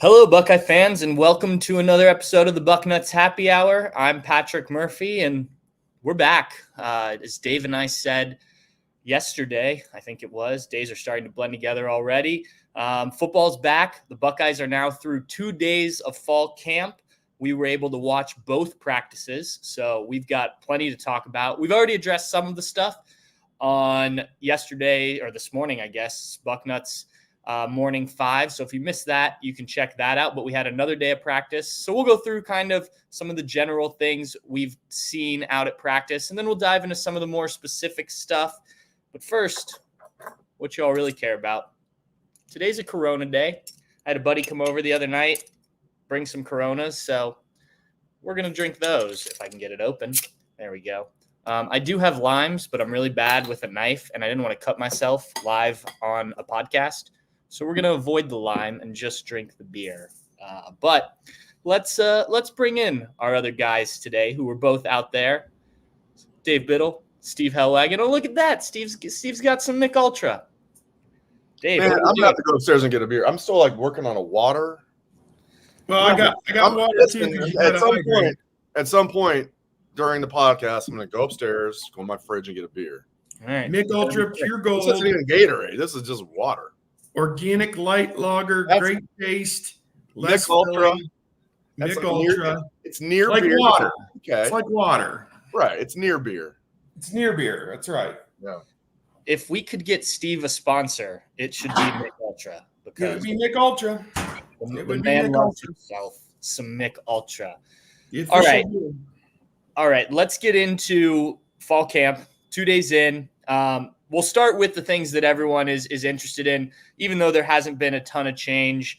Hello, Buckeye fans, and welcome to another episode of the Bucknuts Happy Hour. I'm Patrick Murphy, and we're back. As Dave and I said yesterday, I think it was, days are starting to blend together already. Football's back. The Buckeyes are now through 2 days of fall camp. We were able to watch both practices, so we've got plenty to talk about. We've already addressed some of the stuff on yesterday, or this morning, I guess, Bucknuts Morning 5. So if you missed that, you can check that out. But we had another day of practice. So we'll go through kind of some of the general things we've seen out at practice, and then we'll dive into some of the more specific stuff. But first, what you all really care about. Today's a Corona day. I had a buddy come over the other night, bring some Coronas. So we're going to drink those if I can get it open. There we go. I do have limes, but I'm really bad with a knife, and I didn't want to cut myself live on a podcast. So we're going to avoid the lime and just drink the beer. But let's bring in our other guys today who were both out there. Dave Biddle, Steve Hellwagon. Oh, look at that. Steve's got some Mick Ultra. Dave, man, I'm going to have to go upstairs and get a beer. I'm still working on a water. Well, I got water too. At some point during the podcast, I'm going to go upstairs, go in my fridge and get a beer. All right. Mick Ultra Pure Gold. This isn't even Gatorade. This is just water. Organic light lager, great taste. Mick Ultra. Mick Ultra. It's near like beer. Water. Okay. It's like water. Right. It's near beer. It's near beer. That's right. Yeah. If we could get Steve a sponsor, it should be Mick Ultra. It would be Mick Ultra. The man loves himself some Mick Ultra. All right. Let's get into fall camp. 2 days in. We'll start with the things that everyone is interested in, even though there hasn't been a ton of change.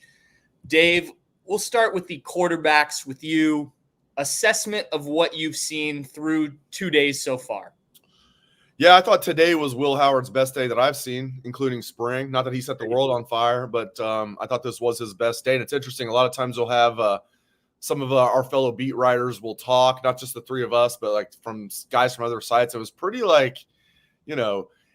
Dave, we'll start with the quarterbacks with you. Assessment of what you've seen through 2 days so far. Yeah, I thought today was Will Howard's best day that I've seen, including spring. Not that he set the world on fire, but I thought this was his best day. And it's interesting. A lot of times we'll have some of our fellow beat writers will talk, not just the three of us, but from guys from other sites. It was pretty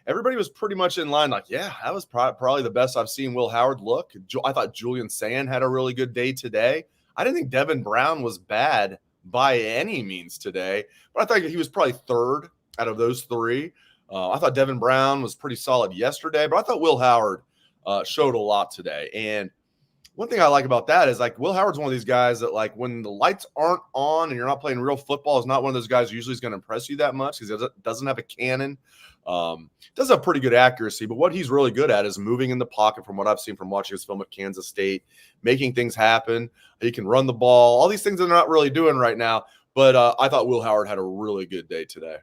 everybody was pretty much in line. Yeah, that was probably the best I've seen Will Howard look. I thought Julian Sand had a really good day today. I didn't think Devin Brown was bad by any means today, but I thought he was probably third out of those three. I thought Devin Brown was pretty solid yesterday, but I thought Will Howard showed a lot today. And one thing I like about that is Will Howard's one of these guys that when the lights aren't on and you're not playing real football, is not one of those guys who usually is going to impress you that much because he doesn't have a cannon. Does have pretty good accuracy, but what he's really good at is moving in the pocket from what I've seen from watching his film at Kansas State, making things happen. He can run the ball, all these things they're not really doing right now. But I thought Will Howard had a really good day today.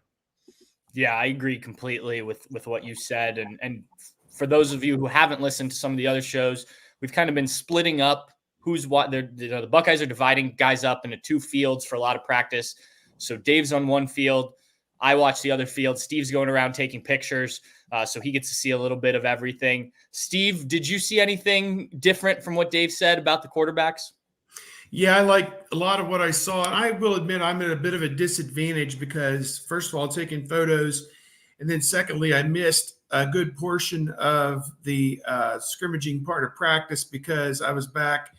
Yeah, I agree completely with what you said. And for those of you who haven't listened to some of the other shows, we've kind of been splitting up who's what. The Buckeyes are dividing guys up into two fields for a lot of practice. So Dave's on one field. I watch the other field. Steve's going around taking pictures, so he gets to see a little bit of everything. Steve, did you see anything different from what Dave said about the quarterbacks? Yeah, I like a lot of what I saw. And I will admit I'm at a bit of a disadvantage because, first of all, taking photos, and then secondly, I missed a good portion of the scrimmaging part of practice because I was back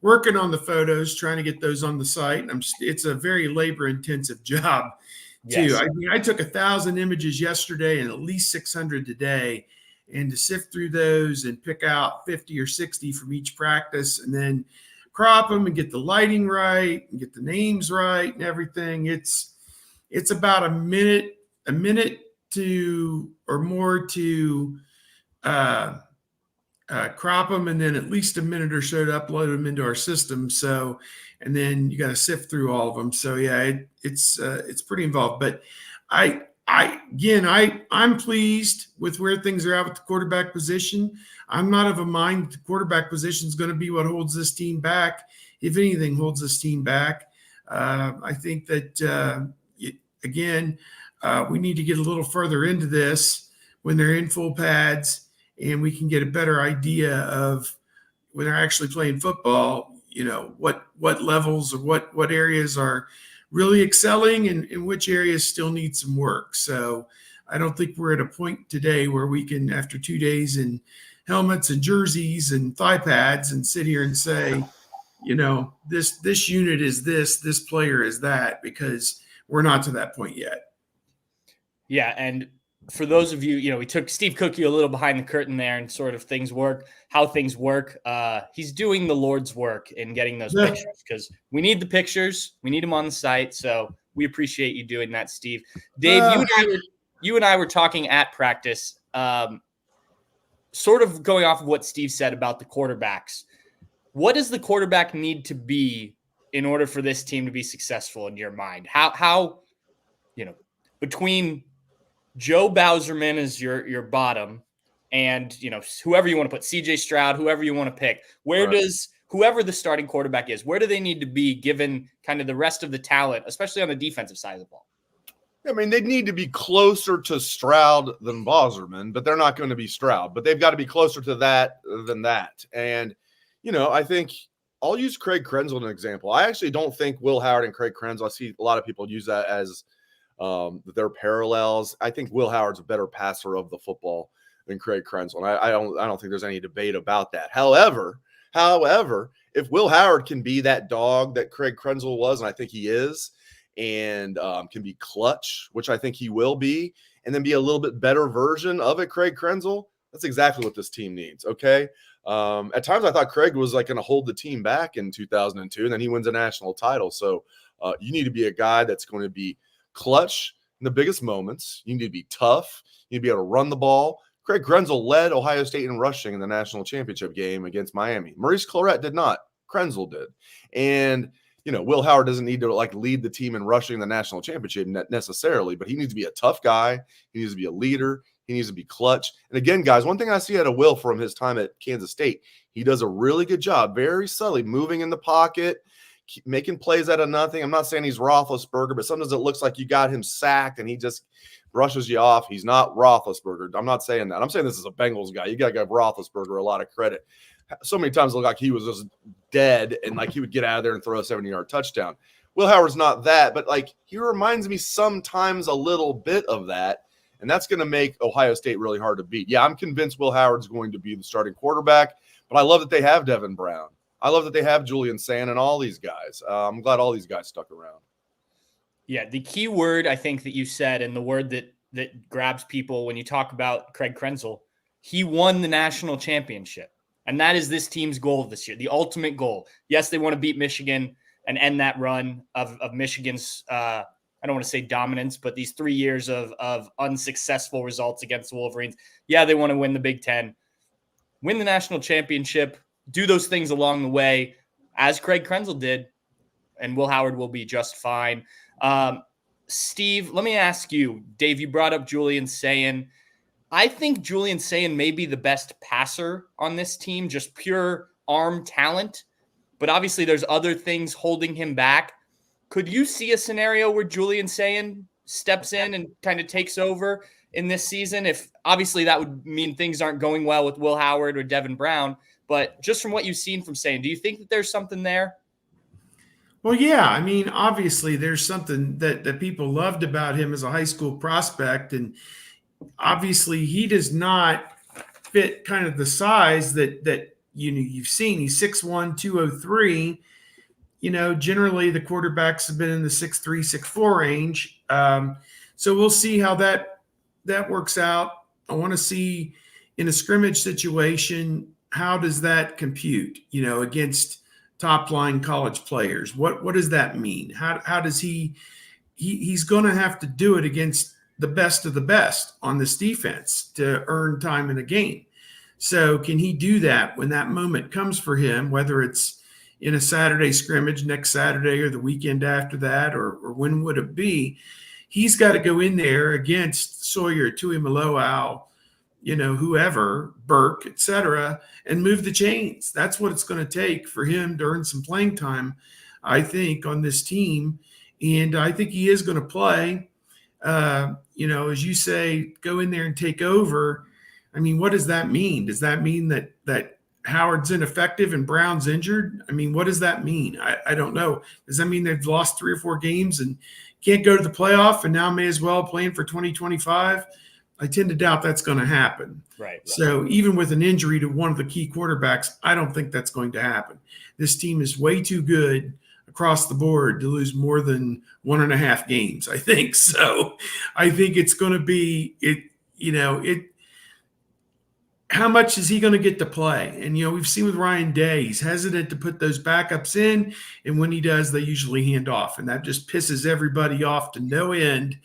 working on the photos, trying to get those on the site. It's a very labor-intensive job. Too. Yes. I mean, I took 1,000 images yesterday and at least 600 today, and to sift through those and pick out 50 or 60 from each practice and then crop them and get the lighting right and get the names right and everything. It's about a minute to or more to crop them, and then at least a minute or so to upload them into our system. So, and then you got to sift through all of them. So yeah, it's pretty involved. But I'm pleased with where things are at with the quarterback position. I'm not of a mind that the quarterback position is going to be what holds this team back. If anything holds this team back, I think that we need to get a little further into this when they're in full pads, and we can get a better idea of when they're actually playing football, what levels or what areas are really excelling and which areas still need some work. So I don't think we're at a point today where we can, after 2 days in helmets and jerseys and thigh pads, and sit here and say, this unit is this player is that, because we're not to that point yet. Yeah, and for those of you, we took Steve Cookie a little behind the curtain there and sort of how things work. He's doing the Lord's work in getting those pictures, because we need the pictures. We need them on the site. So we appreciate you doing that, Steve. Dave, you and I were talking at practice, sort of going off of what Steve said about the quarterbacks. What does the quarterback need to be in order for this team to be successful in your mind? How between Joe Bowserman is your bottom, and whoever you want to put, CJ Stroud, whoever you want to pick, whoever the starting quarterback is, where do they need to be given kind of the rest of the talent, especially on the defensive side of the ball? I mean, they need to be closer to Stroud than Bowserman, but they're not going to be Stroud. But they've got to be closer to that than that. And I think I'll use Craig Krenzel as an example. I actually don't think Will Howard and Craig Krenzel, I see a lot of people use that as their parallels. I think Will Howard's a better passer of the football than Craig Krenzel. And I don't think there's any debate about that. However, if Will Howard can be that dog that Craig Krenzel was, and I think he is, and can be clutch, which I think he will be, and then be a little bit better version of it, Craig Krenzel, that's exactly what this team needs, okay? At times I thought Craig was like going to hold the team back in 2002, and then he wins a national title. So you need to be a guy that's going to be clutch in the biggest moments. You need to be tough. You need to be able to run the ball. Craig Krenzel led Ohio State in rushing in the national championship game against Miami. Maurice Clarett did not. Krenzel did. And, Will Howard doesn't need to lead the team in rushing the national championship necessarily, but he needs to be a tough guy. He needs to be a leader. He needs to be clutch. And again, guys, one thing I see out of Will from his time at Kansas State, he does a really good job, very subtly moving in the pocket, making plays out of nothing. I'm not saying he's Roethlisberger, but sometimes it looks like you got him sacked and he just brushes you off. He's not Roethlisberger. I'm not saying that. I'm saying this is a Bengals guy. You got to give Roethlisberger a lot of credit. So many times it looked like he was just dead and he would get out of there and throw a 70-yard touchdown. Will Howard's not that, but he reminds me sometimes a little bit of that. And that's going to make Ohio State really hard to beat. Yeah, I'm convinced Will Howard's going to be the starting quarterback, but I love that they have Devin Brown. I love that they have Julian Sand and all these guys. I'm glad all these guys stuck around. Yeah, the key word I think that you said, and the word that grabs people when you talk about Craig Krenzel, he won the national championship. And that is this team's goal this year, the ultimate goal. Yes, they want to beat Michigan and end that run of Michigan's I don't want to say dominance, but these 3 years of unsuccessful results against the Wolverines. Yeah, they want to win the Big Ten, win the national championship, do those things along the way, as Craig Krenzel did, and Will Howard will be just fine. Steve, let me ask you, Dave, you brought up Julian Sayin. I think Julian Sayin may be the best passer on this team, just pure arm talent, but obviously there's other things holding him back. Could you see a scenario where Julian Sayin steps in and kind of takes over in this season? If obviously that would mean things aren't going well with Will Howard or Devin Brown, but just from what you've seen from Sayin, do you think that there's something there? Well, yeah. I mean, obviously there's something that people loved about him as a high school prospect. And obviously he does not fit kind of the size that you've seen. He's 6'1", 203. Generally the quarterbacks have been in the 6'3", 6'4 range. So we'll see how that works out. I want to see in a scrimmage situation, how does that compute, against top line college players? What does that mean? How does he's going to have to do it against the best of the best on this defense to earn time in a game. So can he do that when that moment comes for him, whether it's in a Saturday scrimmage next Saturday or the weekend after that, or when would it be? He's got to go in there against Sawyer, Tuimoloau, whoever, Burke, et cetera, and move the chains. That's what it's going to take for him to earn some playing time, I think, on this team. And I think he is going to play. As you say, go in there and take over. I mean, what does that mean? Does that mean that Howard's ineffective and Brown's injured? I mean, what does that mean? I don't know. Does that mean they've lost 3 or 4 games and can't go to the playoff and now may as well plan for 2025? I tend to doubt that's going to happen. Right. So even with an injury to one of the key quarterbacks, I don't think that's going to happen. This team is way too good across the board to lose more than 1.5 games, I think. So I think it's going to be how much is he going to get to play? And, we've seen with Ryan Day, he's hesitant to put those backups in. And when he does, they usually hand off. And that just pisses everybody off to no end.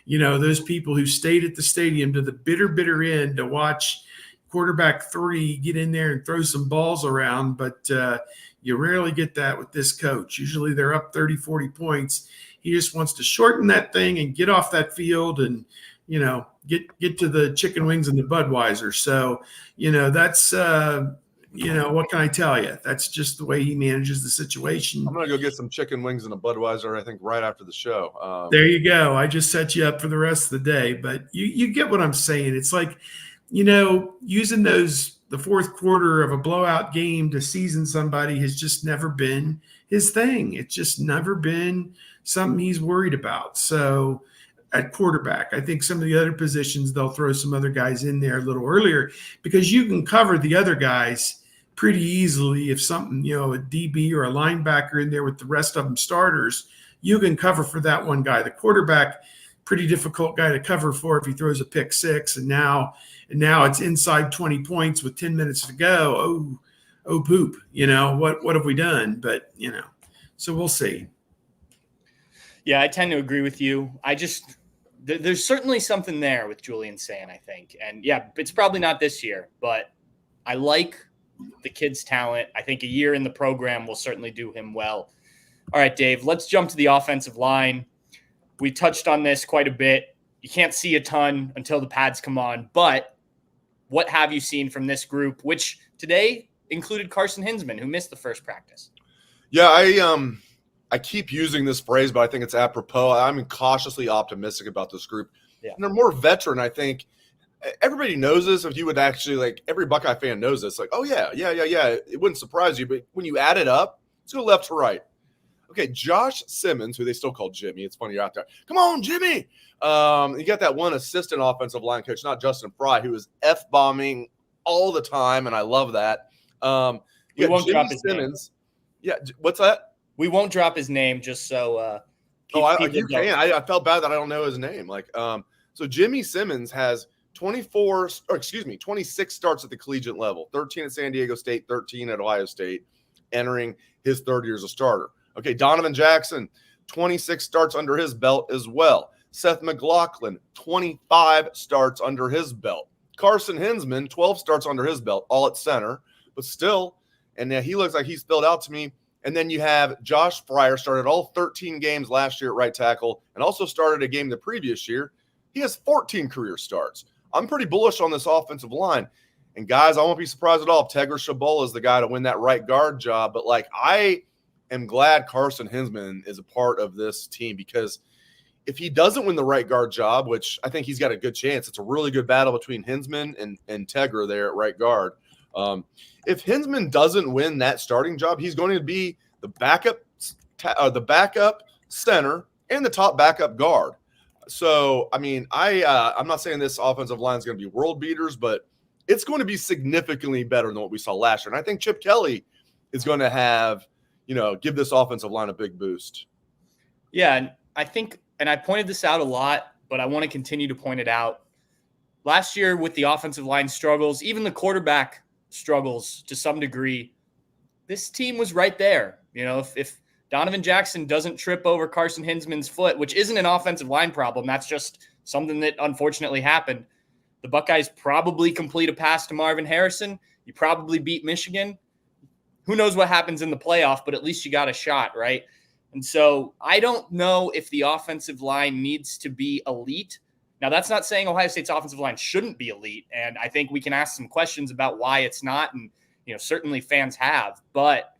Those people who stayed at the stadium to the bitter, bitter end to watch quarterback 3 get in there and throw some balls around. But you rarely get that with this coach. Usually they're up 30, 40 points. He just wants to shorten that thing and get off that field and, get to the chicken wings and the Budweiser. So, that's, what can I tell you? That's just the way he manages the situation. I'm going to go get some chicken wings and a Budweiser, I think, right after the show. There you go. I just set you up for the rest of the day. But you get what I'm saying. It's like, using the fourth quarter of a blowout game to season somebody has just never been his thing. It's just never been something he's worried about. So at quarterback, I think some of the other positions, they'll throw some other guys in there a little earlier because you can cover the other guys pretty easily. If something, a DB or a linebacker in there with the rest of them starters, you can cover for that one guy. The quarterback, pretty difficult guy to cover for if he throws a pick 6. And now it's inside 20 points with 10 minutes to go. Oh, poop. What have we done? But, so we'll see. Yeah, I tend to agree with you. There's certainly something there with Julian Sand, I think. And yeah, it's probably not this year, but I like the kid's talent. I think a year in the program will certainly do him well. All right, Dave, let's jump to the offensive line. We touched on this quite a bit. You can't see a ton until the pads come on, but what have you seen from this group, which today included Carson Hinsman, who missed the first practice? Yeah, I keep using this phrase, but I think it's apropos. I'm cautiously optimistic about this group. Yeah. And they're more veteran, I think. Everybody knows this. If you would actually, every Buckeye fan knows this. Oh, yeah. It wouldn't surprise you. But when you add it up, let's go left to right. Okay, Josh Simmons, who they still call Jimmy. It's funny you're out there. Come on, Jimmy. You got that one assistant offensive line coach, not Justin Fry, who is F-bombing all the time, and I love that. We won't drop his Simmons. Name. Yeah, what's that? We won't drop his name just so you can. I felt bad that I don't know his name. So Jimmy Simmons has 26 starts at the collegiate level, 13 at San Diego State, 13 at Ohio State, entering his third year as a starter. Okay, Donovan Jackson, 26 starts under his belt as well. Seth McLaughlin, 25 starts under his belt. Carson Hinsman, 12 starts under his belt, all at center, but still, and he looks like he's filled out to me. And then you have Josh Fryer, started all 13 games last year at right tackle and also started a game the previous year. He has 14 career starts. I'm pretty bullish on this offensive line. And, guys, I won't be surprised at all if Tegra Shabola is the guy to win that right guard job. But, I am glad Carson Hinsman is a part of this team because if he doesn't win the right guard job, which I think he's got a good chance, it's a really good battle between Hinsman and Tegra there at right guard. If Hinsman doesn't win that starting job, he's going to be the backup center and the top backup guard. So, I'm not saying this offensive line is going to be world beaters, but it's going to be significantly better than what we saw last year. And I think Chip Kelly is going to have, give this offensive line a big boost. Yeah, and I think, and I pointed this out a lot, but I want to continue to point it out. Last year with the offensive line struggles, even the quarterback struggles to some degree, this team was right there. If Donovan Jackson doesn't trip over Carson Hinsman's foot, which isn't an offensive line problem, that's just something that unfortunately happened. The Buckeyes probably complete a pass to Marvin Harrison. You probably beat Michigan. Who knows what happens in the playoff, but at least you got a shot, right? And so I don't know if the offensive line needs to be elite. Now, that's not saying Ohio State's offensive line shouldn't be elite, and I think we can ask some questions about why it's not, and certainly fans have. But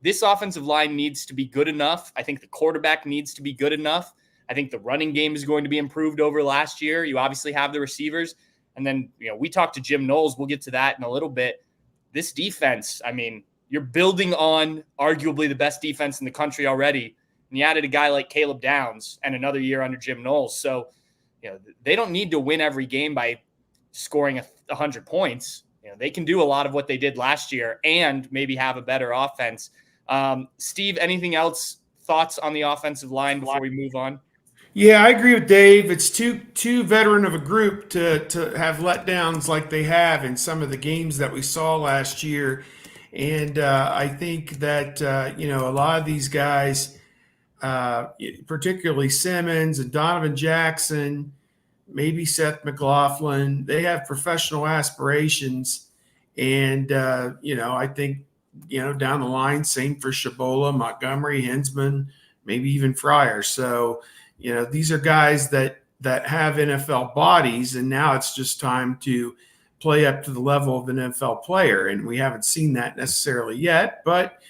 this offensive line needs to be good enough. I think the quarterback needs to be good enough. I think the running game is going to be improved over last year. You obviously have the receivers. And then, we talked to Jim Knowles. We'll get to that in a little bit. This defense, you're building on arguably the best defense in the country already. And you added a guy like Caleb Downs and another year under Jim Knowles. So, they don't need to win every game by scoring 100 points. They can do a lot of what they did last year and maybe have a better offense. Steve, anything else? Thoughts on the offensive line before we move on? Yeah, I agree with Dave. It's too veteran of a group to have letdowns like they have in some of the games that we saw last year. And I think that, a lot of these guys, particularly Simmons and Donovan Jackson, maybe Seth McLaughlin, they have professional aspirations. And, I think, down the line, same for Shabola, Montgomery, Hinsman, maybe even Fryer. So, these are guys that have NFL bodies, and now it's just time to play up to the level of an NFL player. And we haven't seen that necessarily yet. But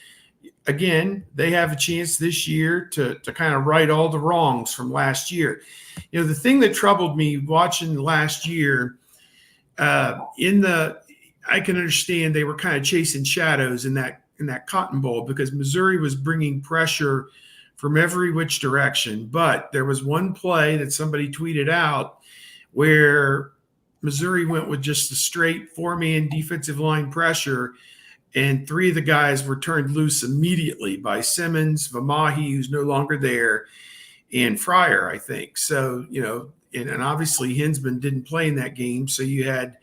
again, they have a chance this year to kind of right all the wrongs from last year. The thing that troubled me watching last year, I can understand they were kind of chasing shadows in that Cotton Bowl because Missouri was bringing pressure from every which direction. But there was one play that somebody tweeted out where Missouri went with just a straight 4-man defensive line pressure, and 3 of the guys were turned loose immediately by Simmons, Vamahi, who's no longer there, and Fryer, I think. So, and obviously Hinsman didn't play in that game. So you had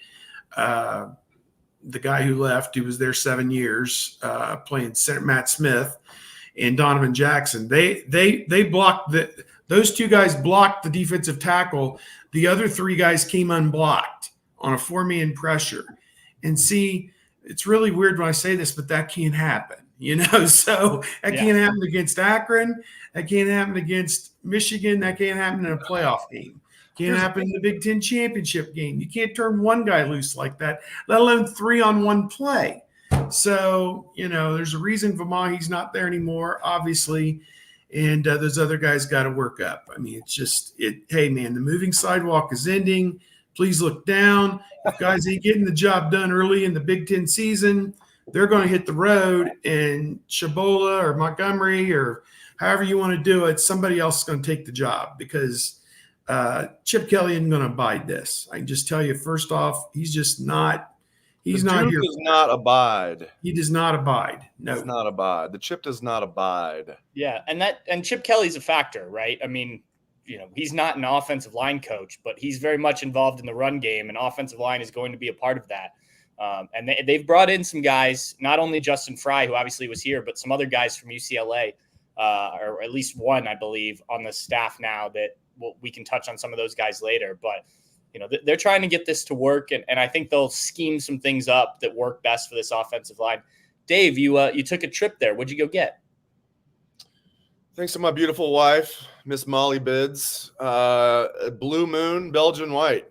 the guy who left, who was there 7 years, playing center, Matt Smith, and Donovan Jackson. They blocked those 2 guys blocked the defensive tackle. The other 3 guys came unblocked on a 4-man pressure. And see, it's really weird when I say this, but that can't happen, so that can't happen against Akron. That can't happen against Michigan. That can't happen in a playoff game. Can't happen in the Big Ten championship game. You can't turn one guy loose like that, let alone 3 on one play. So, there's a reason Vamahi's not there anymore, obviously. And those other guys got to work up. I mean, it's just hey, man, the moving sidewalk is ending. Please look down. If guys ain't getting the job done early in the Big Ten season, they're going to hit the road, and Shabola or Montgomery or however you want to do it, somebody else is going to take the job because Chip Kelly isn't going to abide this. I can just tell you, first off, he's just not. He's not here. He does not abide. He does not abide. No, does not abide. The Chip does not abide. Yeah, and Chip Kelly's a factor, right? I mean, he's not an offensive line coach, but he's very much involved in the run game, and offensive line is going to be a part of that. And they've brought in some guys, not only Justin Fry, who obviously was here, but some other guys from UCLA, or at least one, I believe, on the staff now that we can touch on some of those guys later. But, they're trying to get this to work, and I think they'll scheme some things up that work best for this offensive line. Dave, you took a trip there. What'd you go get? Thanks to my beautiful wife, Miss Molly Bids. Blue Moon, Belgian White.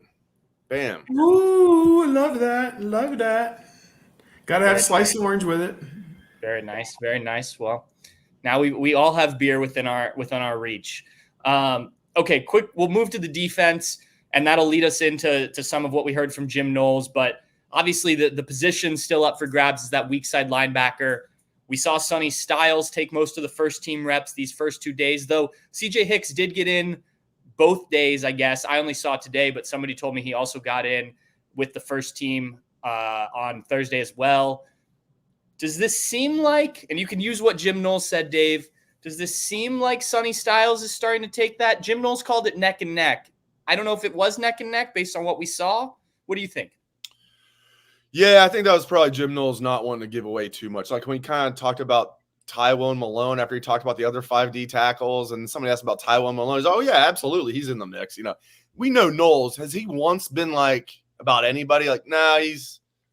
Bam. Ooh, love that. Love that. Got to have a slice of orange with it. Very nice. Very nice. Well, now we all have beer within our reach. Okay, quick. We'll move to the defense, and that'll lead us into some of what we heard from Jim Knowles. But obviously, the position still up for grabs is that weak side linebacker. We saw Sonny Styles take most of the first team reps these first 2 days, though CJ Hicks did get in both days, I guess. I only saw it today, but somebody told me he also got in with the first team on Thursday as well. Does this seem like, and you can use what Jim Knowles said, Dave, does this seem like Sonny Styles is starting to take that? Jim Knowles called it neck and neck. I don't know if it was neck and neck based on what we saw. What do you think? Yeah, I think that was probably Jim Knowles not wanting to give away too much. Like when he kind of talked about Tywone Malone after he talked about the other 5D tackles, and somebody asked about Tywone Malone. He's, oh, yeah, absolutely. He's in the mix. We know Knowles. Has he once been like about anybody? Like, nah,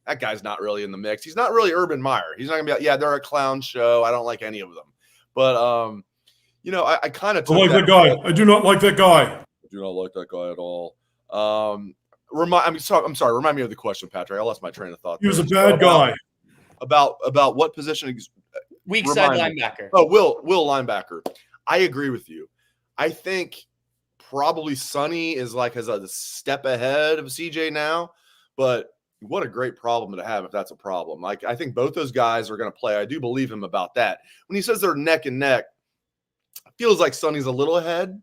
that guy's not really in the mix. He's not really Urban Meyer. He's not going to be like, yeah, they're a clown show. I don't like any of them. But, I kind of took that guy. I do not like that guy. I do not like that guy at all. I'm sorry. Remind me of the question, Patrick. I lost my train of thought. He was a bad guy. About what position? Weak side linebacker. Oh, Will linebacker. I agree with you. I think probably Sonny is has a step ahead of CJ now, but what a great problem to have if that's a problem. I think both those guys are going to play. I do believe him about that. When he says they're neck and neck, it feels like Sonny's a little ahead.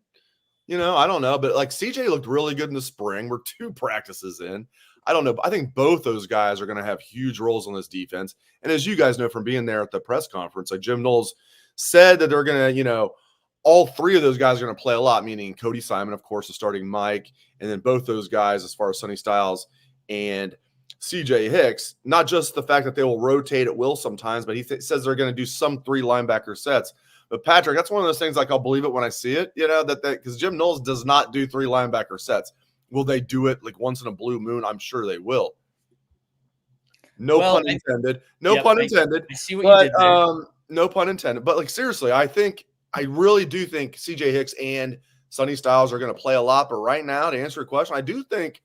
I don't know, but like CJ looked really good in the spring. We're 2 practices in. I don't know. But I think both those guys are going to have huge roles on this defense. And as you guys know from being there at the press conference, like Jim Knowles said that they're going to, all 3 of those guys are going to play a lot, meaning Cody Simon, of course, is starting Mike, and then both those guys, as far as Sonny Styles and CJ Hicks, not just the fact that they will rotate at will sometimes, but he says they're going to do some 3 linebacker sets. But Patrick, that's one of those things, like I'll believe it when I see it, that because Jim Knowles does not do 3 linebacker sets. Will they do it like once in a blue moon? I'm sure they will. No pun intended. No pun intended. I see what you did there. No pun intended. But like seriously, I really do think CJ Hicks and Sonny Styles are going to play a lot. But right now, to answer your question, I do think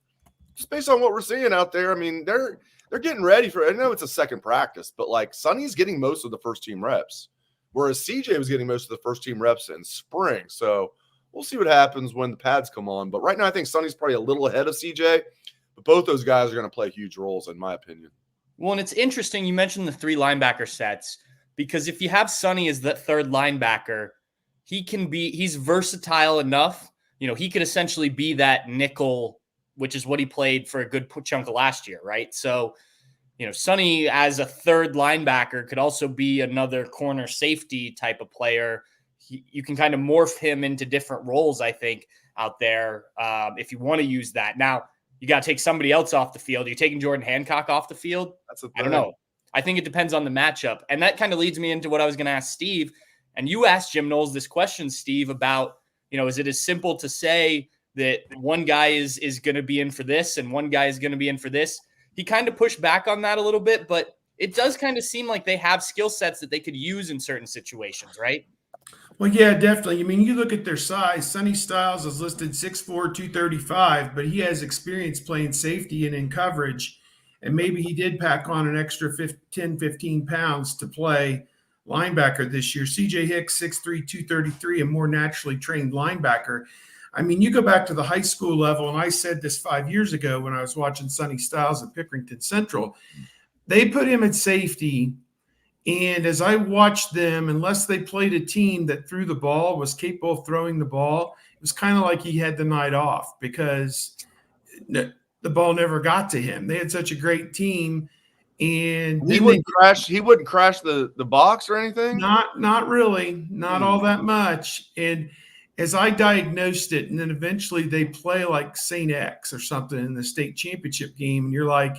just based on what we're seeing out there, I mean, they're getting ready for. I know it's a second practice, but like Sonny's getting most of the first team reps, whereas CJ was getting most of the first team reps in spring. So we'll see what happens when the pads come on. But right now, I think Sonny's probably a little ahead of CJ. But both those guys are going to play huge roles, in my opinion. Well, and it's interesting you mentioned the 3 linebacker sets, because if you have Sonny as the 3rd linebacker, he's versatile enough. He could essentially be that nickel, which is what he played for a good chunk of last year, right? So, Sonny as a 3rd linebacker could also be another corner safety type of player. You can kind of morph him into different roles, I think, out there if you want to use that. Now, you got to take somebody else off the field. Are you taking Jordan Hancock off the field? I don't know. I think it depends on the matchup. And that kind of leads me into what I was going to ask Steve. And you asked Jim Knowles this question, Steve, about, is it as simple to say that one guy is going to be in for this and one guy is going to be in for this? He kind of pushed back on that a little bit, but it does kind of seem like they have skill sets that they could use in certain situations, right? Well, yeah, definitely. I mean, you look at their size. Sonny Styles is listed 6'4", 235, but he has experience playing safety and in coverage. And maybe he did pack on an extra 10, 15 pounds to play linebacker this year. CJ Hicks, 6'3", 233, a more naturally trained linebacker. I mean, you go back to the high school level, and I said this 5 years ago when I was watching Sonny Styles at Pickerington Central. They put him at safety. And as I watched them, unless they played a team that threw the ball, was capable of throwing the ball, it was kind of like he had the night off because the ball never got to him. They had such a great team. And he wouldn't crash the box or anything? Not really. Not all that much. And as I diagnosed it, and then eventually they play like St. X or something in the state championship game, and you're like,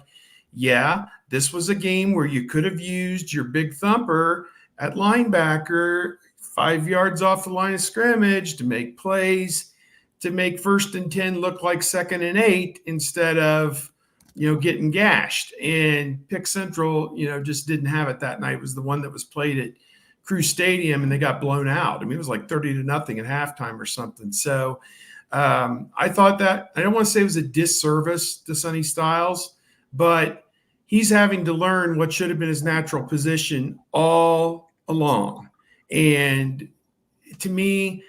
yeah, this was a game where you could have used your big thumper at linebacker 5 yards off the line of scrimmage to make plays, to make 1st and 10 look like 2nd and 8 instead of, getting gashed. And Pick Central, just didn't have it that night. It was the one that was played at Crew Stadium, and they got blown out. I mean, it was like 30-0 at halftime or something. So I thought that, I don't want to say it was a disservice to Sonny Styles, but he's having to learn what should have been his natural position all along. And to me,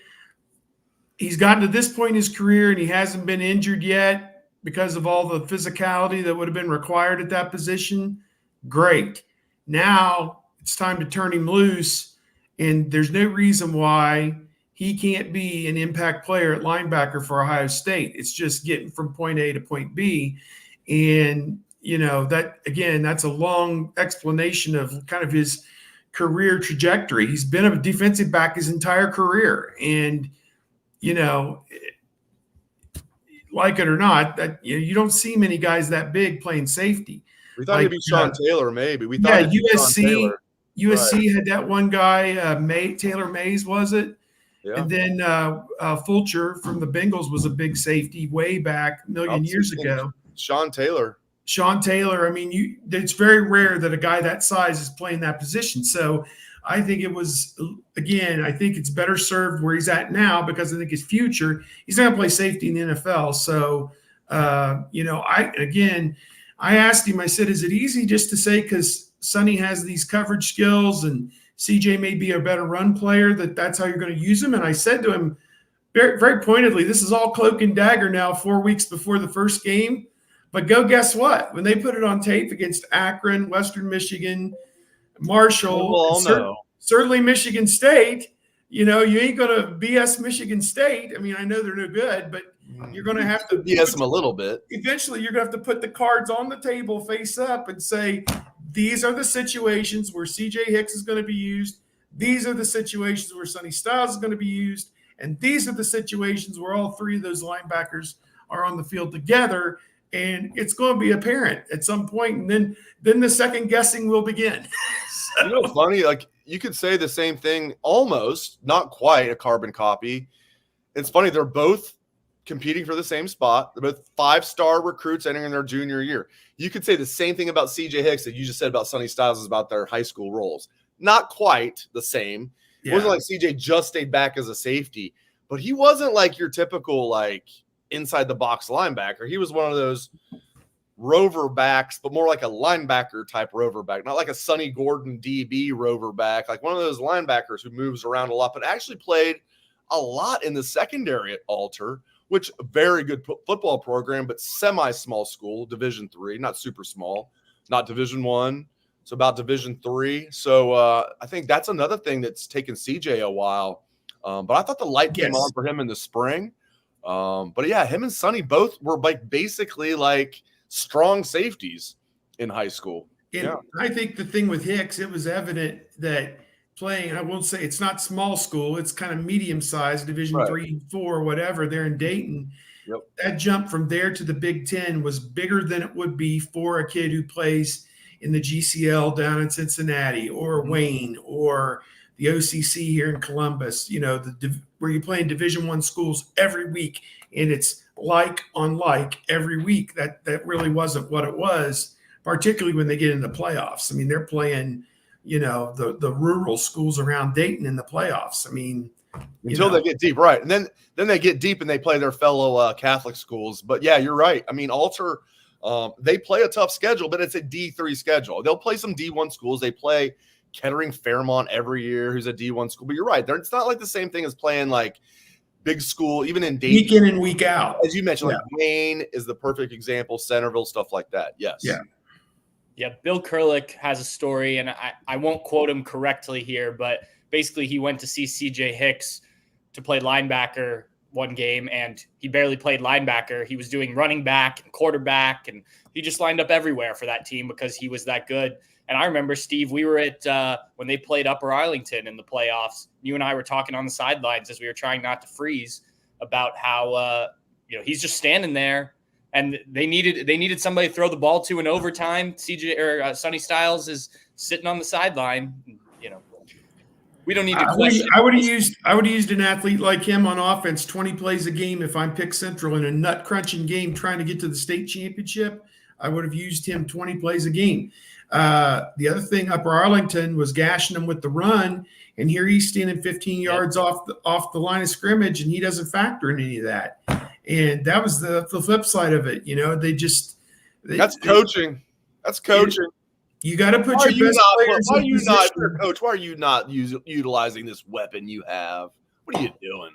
he's gotten to this point in his career and he hasn't been injured yet because of all the physicality that would have been required at that position. Great. Now it's time to turn him loose, and there's no reason why he can't be an impact player at linebacker for Ohio State. It's just getting from point A to point B. And that, again, that's a long explanation of kind of his career trajectory. He's been a defensive back his entire career. And, like it or not, that you don't see many guys that big playing safety. We thought he'd be Sean Taylor, maybe. We thought USC right. had that one guy, Taylor Mays, was it? Yeah. And then Fulcher from the Bengals was a big safety way back a million years ago. Sean Taylor. I mean, it's very rare that a guy that size is playing that position. So I think I think it's better served where he's at now, because I think his future, he's not going to play safety in the NFL. So, I asked him, I said, is it easy just to say, because Sonny has these coverage skills and CJ may be a better run player, that's how you're going to use him? And I said to him very, very pointedly, this is all cloak and dagger now 4 weeks before the first game. But guess what? When they put it on tape against Akron, Western Michigan, Marshall, certainly Michigan State, you ain't going to BS Michigan State. I mean, I know they're no good, but you're going to have to BS them a little bit. Eventually, you're going to have to put the cards on the table face up and say, these are the situations where CJ Hicks is going to be used. These are the situations where Sonny Styles is going to be used. And these are the situations where all three of those linebackers are on the field together. And it's going to be apparent at some point. And then the second guessing will begin. You know what's funny? Like, you could say the same thing, almost, not quite a carbon copy. It's funny. They're both competing for the same spot. They're both 5-star recruits entering their junior year. You could say the same thing about CJ Hicks that you just said about Sonny Styles about their high school roles. Not quite the same. Yeah. It wasn't like CJ just stayed back as a safety, but he wasn't like your typical like inside the box linebacker. He was one of those rover backs, but more like a linebacker type rover back, not like a Sonny Gordon DB rover back, like one of those linebackers who moves around a lot, but actually played a lot in the secondary at Alter, which very good football program, but semi-small school, Division III, not super small, not Division I, so about Division III. So I think that's another thing that's taken CJ a while. But I thought the light came on for him in the spring. But yeah, him and Sonny both were like basically like strong safeties in high school. And yeah. I think the thing with Hicks, it was evident that playing, I won't say it's not small school, it's kind of medium-sized, Division III, 4, whatever, there in Dayton. Yep. That jump from there to the Big Ten was bigger than it would be for a kid who plays in the GCL down in Cincinnati or Wayne or the OCC here in Columbus, where you play in Division I schools every week, and it's like on like every week. That really wasn't what it was, particularly when they get into the playoffs. I mean, they're playing the rural schools around Dayton in the playoffs. I mean, until they get deep, right? And then they get deep and they play their fellow Catholic schools. But yeah, you're right. I mean, Alter, they play a tough schedule, but it's a D3 schedule. They'll play some D1 schools. They play Kettering Fairmont every year, who's a D1 school. But you're right. It's not like the same thing as playing like big school, even in Dayton. Week in and week out. As you mentioned, like Wayne is the perfect example, Centerville, stuff like that. Yes. Yeah. Yeah, Bill Kurlick has a story, and I won't quote him correctly here, but basically he went to see CJ Hicks to play linebacker one game, and he barely played linebacker. He was doing running back and quarterback, and he just lined up everywhere for that team because he was that good. And I remember, Steve, we were at when they played Upper Arlington in the playoffs. You and I were talking on the sidelines as we were trying not to freeze about how he's just standing there. And they needed somebody to throw the ball to in overtime. CJ or Sonny Styles is sitting on the sideline. We don't need to question. I would have used an athlete like him on offense 20 plays a game. If I'm Pick Central in a nut crunching game trying to get to the state championship, I would have used him 20 plays a game. The other thing, Upper Arlington was gashing them with the run, and here he's standing 15 yards off the line of scrimmage, and he doesn't factor in any of that. And that was the flip side of it. That's coaching. That's coaching. You got to put your best players in position. Coach, why are you not utilizing this weapon you have? What are you doing?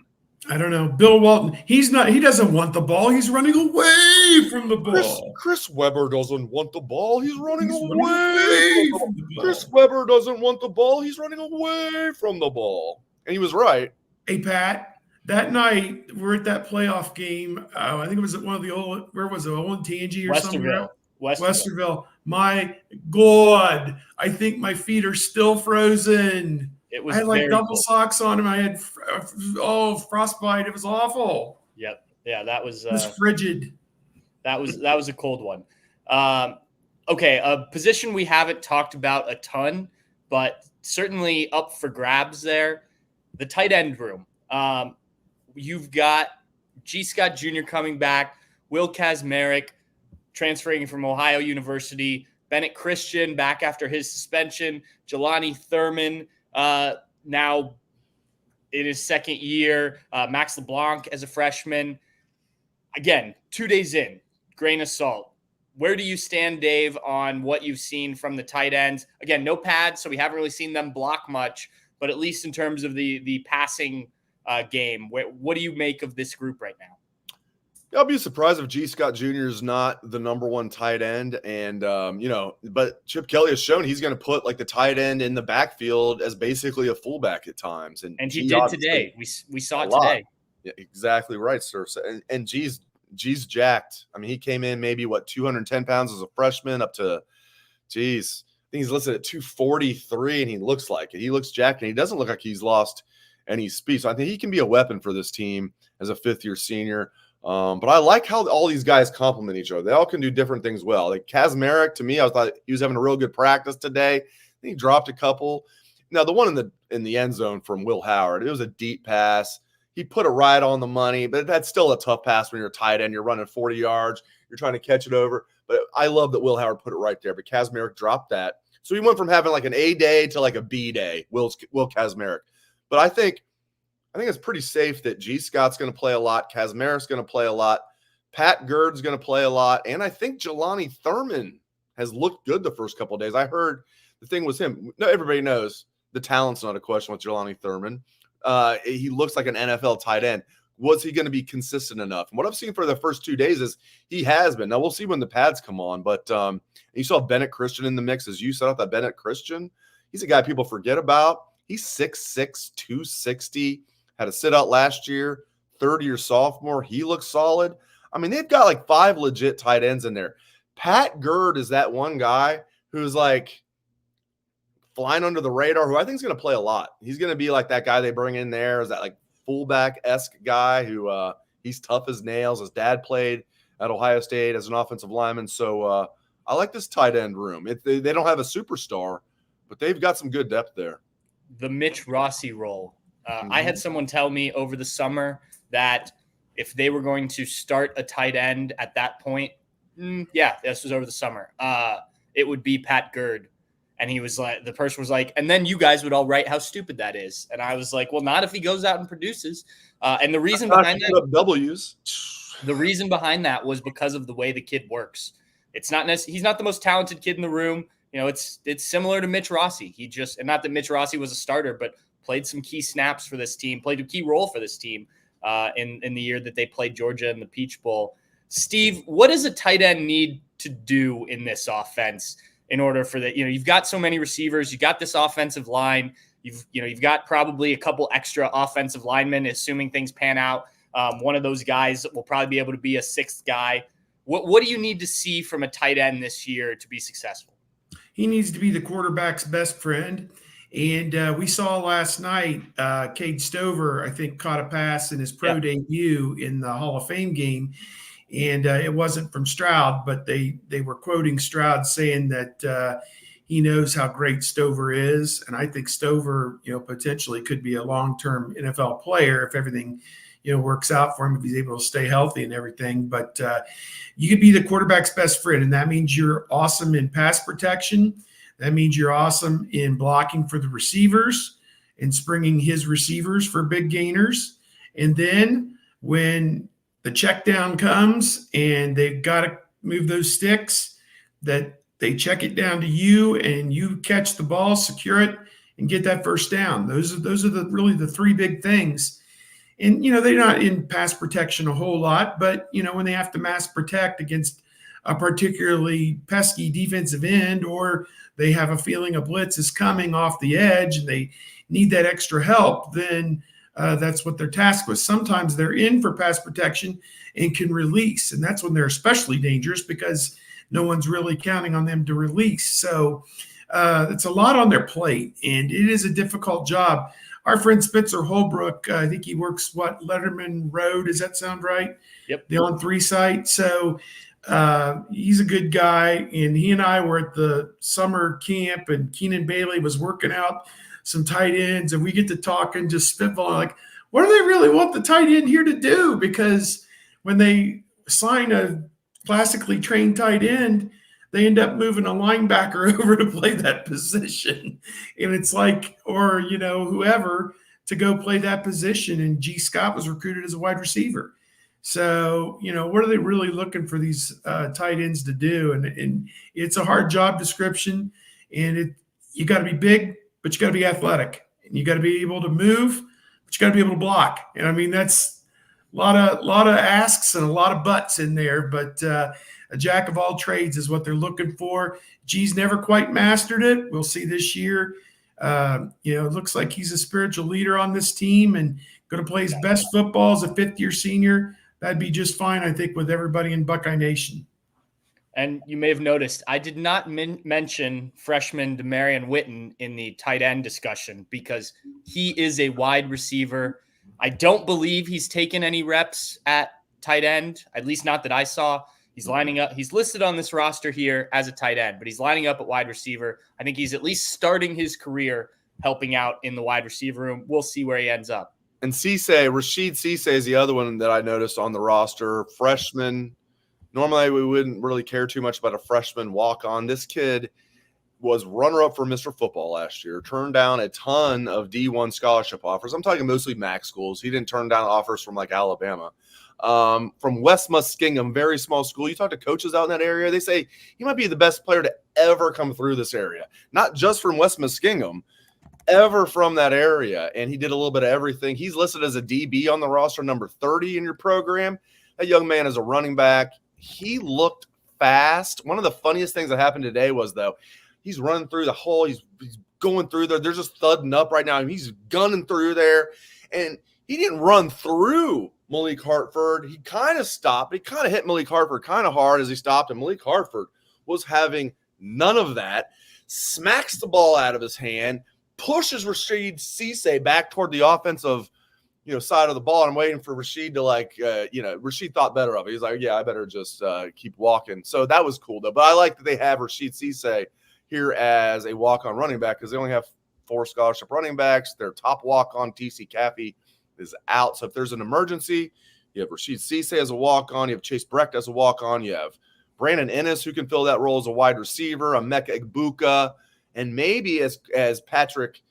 I don't know. Bill Walton, he doesn't want the ball. He's running away from the ball. Chris Webber doesn't want the ball. He's running away from the ball. Chris Webber doesn't want the ball. He's running away from the ball. And he was right. Hey, Pat. That night, we're at that playoff game. I think it was at one of the old, where was it? Old Tangy or somewhere? Westerville. My God, I think my feet are still frozen. I had like double socks on them. I had frostbite. It was awful. Yep. Yeah, that was. It was frigid. That was a cold one. Okay, a position we haven't talked about a ton, but certainly up for grabs there. The tight end room. You've got G. Scott Jr. coming back, Will Kazmarek transferring from Ohio University, Bennett Christian back after his suspension, Jelani Thurman now in his second year, Max LeBlanc as a freshman. Again, 2 days in, grain of salt. Where do you stand, Dave, on what you've seen from the tight ends? Again, no pads, so we haven't really seen them block much, but at least in terms of the passing game, what do you make of this group right now? I'll be surprised if G. Scott Jr. is not the number one tight end. And, but Chip Kelly has shown he's going to put like the tight end in the backfield as basically a fullback at times. And he did today. We saw it today. Yeah, exactly right, sir. So, and G's jacked. I mean, he came in maybe 210 pounds as a freshman up to, I think he's listed at 243, and he looks like it. He looks jacked, and he doesn't look like he's lost any speed. So I think he can be a weapon for this team as a fifth-year senior. But I like how all these guys complement each other. They all can do different things well. Like Kazmarek, to me, I thought he was having a real good practice today. He dropped a couple. Now, the one in the end zone from Will Howard, it was a deep pass. He put it right on the money, but that's still a tough pass when you're a tight end. You're running 40 yards. You're trying to catch it over. But I love that Will Howard put it right there. But Kazmarek dropped that. So he went from having like an A day to like a B day, Will Kazmarek. But I think it's pretty safe that G. Scott's going to play a lot. Kazmarek's going to play a lot. Pat Gird's going to play a lot. And I think Jelani Thurman has looked good the first couple of days. I heard the thing was him. No, everybody knows the talent's not a question with Jelani Thurman. He looks like an NFL tight end. Was he going to be consistent enough? And what I've seen for the first 2 days is he has been. Now, we'll see when the pads come on. But you saw Bennett Christian in the mix, as you said. I thought Bennett Christian, he's a guy people forget about. He's 6'6", 260. Had a sit-out last year, third-year sophomore. He looks solid. I mean, they've got like 5 legit tight ends in there. Pat Gird is that one guy who's like flying under the radar, who I think is going to play a lot. He's going to be like that guy they bring in there, is that like fullback-esque guy who he's tough as nails. His dad played at Ohio State as an offensive lineman. So I like this tight end room. They don't have a superstar, but they've got some good depth there. The Mitch Rossi role. I had someone tell me over the summer that if they were going to start a tight end at that point, this was over the summer, it would be Pat Gird. And he was like, the person was like, and then you guys would all write how stupid that is. And I was like, well, not if he goes out and produces. And the reason behind that, W's. The reason behind that was because of the way the kid works. It's not he's not the most talented kid in the room. You know, it's similar to Mitch Rossi. He just, and not that Mitch Rossi was a starter, but played some key snaps for this team, played a key role for this team in the year that they played Georgia in the Peach Bowl. Steve, what does a tight end need to do in this offense in order for that? You know, you've got so many receivers, you got this offensive line, you've got probably a couple extra offensive linemen, assuming things pan out. One of those guys will probably be able to be a sixth guy. What do you need to see from a tight end this year to be successful? He needs to be the quarterback's best friend. And we saw last night, Cade Stover, I think, caught a pass in his pro debut in the Hall of Fame game. And it wasn't from Stroud, but they were quoting Stroud saying that he knows how great Stover is. And I think Stover, potentially could be a long-term NFL player if everything, works out for him, if he's able to stay healthy and everything. But you could be the quarterback's best friend, and that means you're awesome in pass protection. That means you're awesome in blocking for the receivers and springing his receivers for big gainers. And then when the check down comes and they've got to move those sticks, that they check it down to you and you catch the ball, secure it, and get that first down. Those are really the 3 big things. And, they're not in pass protection a whole lot, but, when they have to mass protect against a particularly pesky defensive end, or they have a feeling a blitz is coming off the edge and they need that extra help, then that's what they're tasked with. Sometimes they're in for pass protection and can release, and that's when they're especially dangerous because no one's really counting on them to release. So it's a lot on their plate, and it is a difficult job. Our friend Spencer Holbrook, I think he works, Letterman Road, does that sound right? Yep. The On3 site. So he's a good guy, and he and I were at the summer camp, and Keenan Bailey was working out some tight ends, and we get to talk and just spitballing like, what do they really want the tight end here to do? Because when they sign a classically trained tight end, they end up moving a linebacker over to play that position. And it's like, or, whoever to go play that position. And G. Scott was recruited as a wide receiver. So, what are they really looking for these tight ends to do? And it's a hard job description, and you got to be big, but you got to be athletic, and you got to be able to move, but you got to be able to block. And I mean, that's lot of asks and a lot of buts in there, but a jack of all trades is what they're looking for. G's never quite mastered it. We'll see this year. It looks like he's a spiritual leader on this team and going to play his best football as a fifth-year senior. That'd be just fine, I think, with everybody in Buckeye Nation. And you may have noticed I did not mention freshman Demarion Witten in the tight end discussion because he is a wide receiver. I don't believe he's taken any reps at tight end, at least not that I saw. He's lining up. He's listed on this roster here as a tight end, but he's lining up at wide receiver. I think he's at least starting his career helping out in the wide receiver room. We'll see where he ends up. And Rashid Cisse is the other one that I noticed on the roster. Freshman. Normally, we wouldn't really care too much about a freshman walk-on. This kid was runner-up for Mr. Football last year, turned down a ton of D1 scholarship offers. I'm talking mostly MAC schools. He didn't turn down offers from like Alabama. From West Muskingum, very small school. You talk to coaches out in that area, they say he might be the best player to ever come through this area. Not just from West Muskingum, ever from that area. And he did a little bit of everything. He's listed as a DB on the roster, number 30 in your program. That young man is a running back. He looked fast. One of the funniest things that happened today was, though, he's running through the hole. He's going through there. They're just thudding up right now. He's gunning through there. And he didn't run through Malik Hartford. He kind of stopped. He kind of hit Malik Hartford kind of hard as he stopped. And Malik Hartford was having none of that. Smacks the ball out of his hand, pushes Rashid Cisse back toward the offensive side of the ball. And I'm waiting for Rashid to Rashid thought better of it. He's like, yeah, I better just keep walking. So that was cool though. But I like that they have Rashid Cisse here as a walk-on running back because they only have 4 scholarship running backs. Their top walk-on, TC Caffey, is out. So if there's an emergency, you have Rashid Cisse as a walk-on. You have Chase Brecht as a walk-on. You have Brandon Ennis, who can fill that role as a wide receiver, Emeka Egbuka, and maybe as Patrick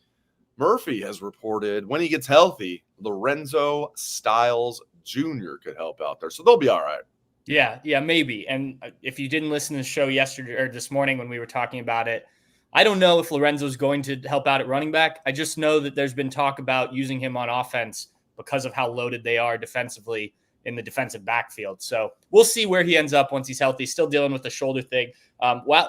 Murphy has reported, when he gets healthy, Lorenzo Styles Jr. could help out there. So they'll be all right. Yeah, maybe. And if you didn't listen to the show yesterday or this morning when we were talking about it, I don't know if Lorenzo's going to help out at running back. I just know that there's been talk about using him on offense because of how loaded they are defensively in the defensive backfield. So we'll see where he ends up once he's healthy. Still dealing with the shoulder thing.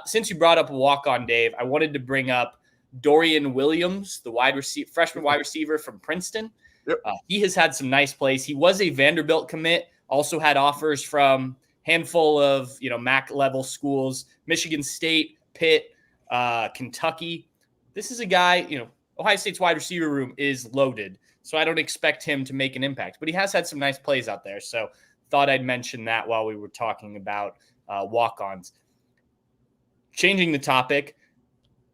Since you brought up a walk-on, Dave, I wanted to bring up Dorian Williams, the freshman wide receiver from Princeton. Yep. He has had some nice plays. He was a Vanderbilt commit, also had offers from a handful of MAC level schools, Michigan State, Pitt, Kentucky. This is a guy, Ohio State's wide receiver room is loaded, so I don't expect him to make an impact. But he has had some nice plays out there, so thought I'd mention that while we were talking about walk-ons. Changing the topic,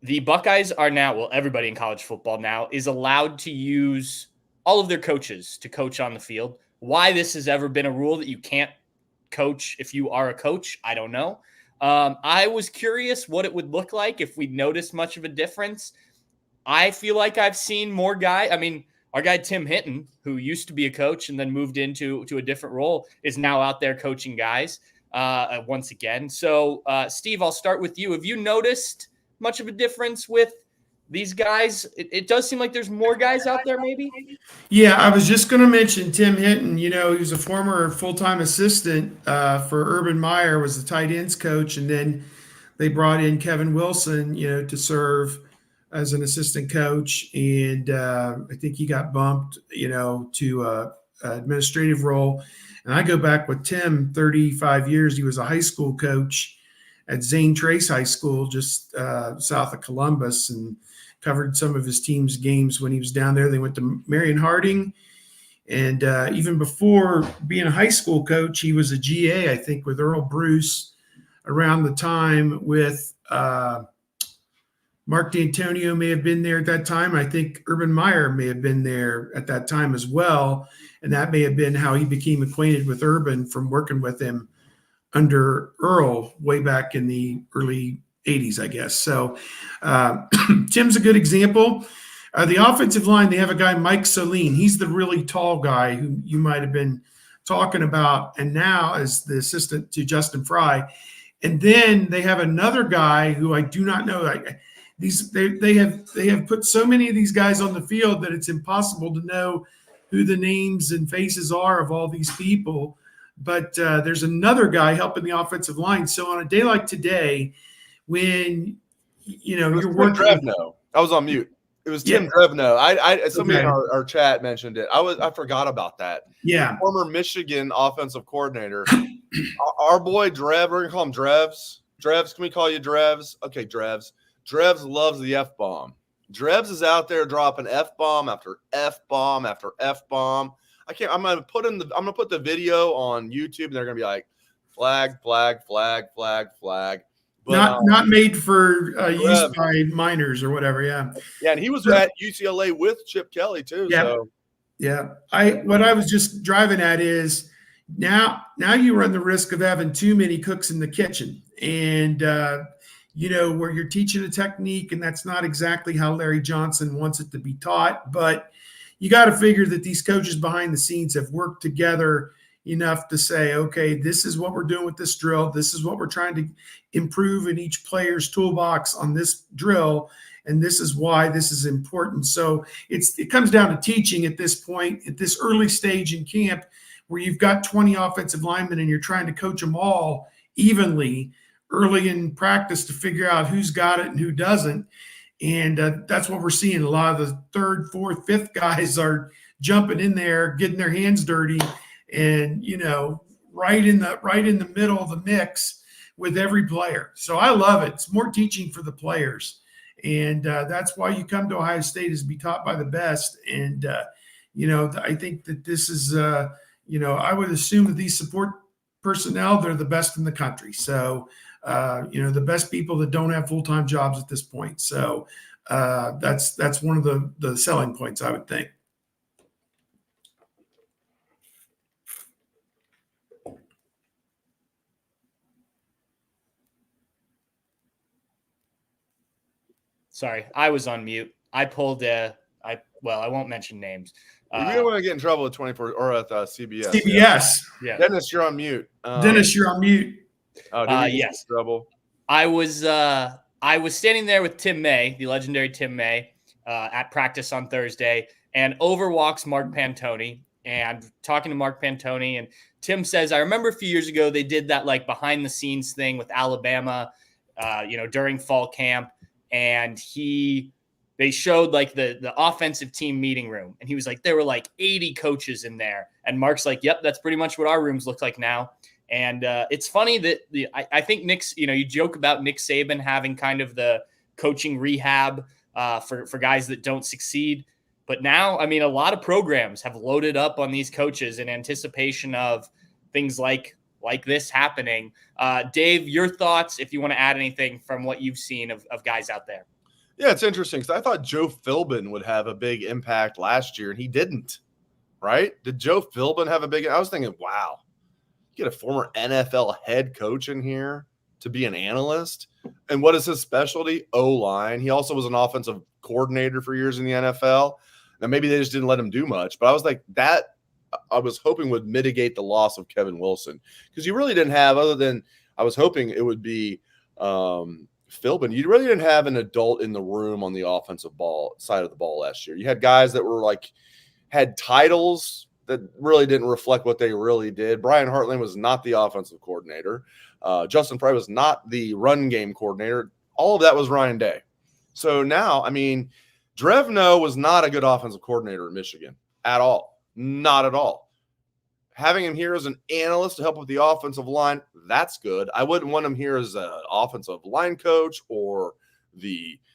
the Buckeyes are now, everybody in college football now is allowed to use all of their coaches to coach on the field. Why this has ever been a rule that you can't coach if you are a coach, I don't know. I was curious what it would look like if we noticed much of a difference. I feel like I've seen more our guy Tim Hinton, who used to be a coach and then moved into a different role, is now out there coaching guys once again. So, Steve, I'll start with you. Have you noticed much of a difference with these guys? It does seem like there's more guys out there maybe. Yeah, I was just going to mention Tim Hinton. He was a former full-time assistant for Urban Meyer, was the tight ends coach, and then they brought in Kevin Wilson, to serve as an assistant coach, and I think he got bumped, to an administrative role. And I go back with Tim 35 years. He was a high school coach at Zane Trace High School, just south of Columbus, and covered some of his team's games when he was down there. They went to Marion Harding. And even before being a high school coach, he was a GA, I think, with Earl Bruce around the time with Mark D'Antonio may have been there at that time. I think Urban Meyer may have been there at that time as well. And that may have been how he became acquainted with Urban from working with him under Earl way back in the early 80s, I guess. So Tim's a good example. The offensive line, they have a guy, Mike Saline. He's the really tall guy who you might have been talking about, and now as the assistant to Justin Fry. And then they have another guy who I do not know. They have put so many of these guys on the field that it's impossible to know who the names and faces are of all these people. But there's another guy helping the offensive line. So on a day like today, when you're working with, Drevno. I was on mute. It was Tim Drevno. Somebody in our chat mentioned it. I forgot about that. Yeah. Former Michigan offensive coordinator. Our boy Drev, we're gonna call him Drevs. Drevs, can we call you Drevs? Okay, Drevs. Drevs loves the F-bomb. Drevs is out there dropping F-bomb after F-bomb after F-bomb. I'm gonna put the video on YouTube, and they're gonna be like, flag, flag, flag, flag, flag. But, not made for use by minors or whatever. Yeah. Yeah, and he was at UCLA with Chip Kelly too. Yeah. So yeah. What I was just driving at is now you run the risk of having too many cooks in the kitchen, and where you're teaching a technique, and that's not exactly how Larry Johnson wants it to be taught. But you got to figure that these coaches behind the scenes have worked together enough to say, okay, this is what we're doing with this drill. This is what we're trying to improve in each player's toolbox on this drill. And this is why this is important. So it comes down to teaching at this point, at this early stage in camp, where you've got 20 offensive linemen and you're trying to coach them all evenly early in practice to figure out who's got it and who doesn't. And that's what we're seeing. A lot of the third, fourth, fifth guys are jumping in there, getting their hands dirty, and right in the middle of the mix with every player. So I love it. It's more teaching for the players, and that's why you come to Ohio State, is to be taught by the best. And I think that this is I would assume that these support personnel, they're the best in the country. So the best people that don't have full-time jobs at this point. So that's one of the selling points, I would think. Sorry, I was on mute. I pulled I won't mention names. You don't want to get in trouble at 24 or at CBS. CBS. Yeah. Dennis, you're on mute. Dennis, you're on mute. Yes. Trouble. I was standing there with Tim May, the legendary Tim May, at practice on Thursday, and over walks Mark Pantoni, and talking to Mark Pantoni, and Tim says, I remember a few years ago they did that like behind the scenes thing with Alabama, during fall camp, and they showed like the offensive team meeting room, and he was like, there were like 80 coaches in there, and Mark's like, yep, that's pretty much what our rooms look like now. And it's funny that I think Nick's, you joke about Nick Saban having kind of the coaching rehab for guys that don't succeed. But now, I mean, a lot of programs have loaded up on these coaches in anticipation of things like this happening. Dave, your thoughts, if you want to add anything from what you've seen of guys out there. Yeah, it's interesting because I thought Joe Philbin would have a big impact last year, and he didn't, right? Did Joe Philbin have a big – I was thinking, wow. Get a former NFL head coach in here to be an analyst. And what is his specialty? O-line. He also was an offensive coordinator for years in the NFL. Now, maybe they just didn't let him do much. But I was like, that I was hoping would mitigate the loss of Kevin Wilson. Because you really didn't have, other than I was hoping it would be Philbin, you really didn't have an adult in the room on the offensive ball side of the ball last year. You had guys that were like, had titles that really didn't reflect what they really did. Brian Hartline was not the offensive coordinator. Justin Frye was not the run game coordinator. All of that was Ryan Day. So now, I mean, Drevno was not a good offensive coordinator at Michigan at all. Not at all. Having him here as an analyst to help with the offensive line, that's good. I wouldn't want him here as an offensive line coach or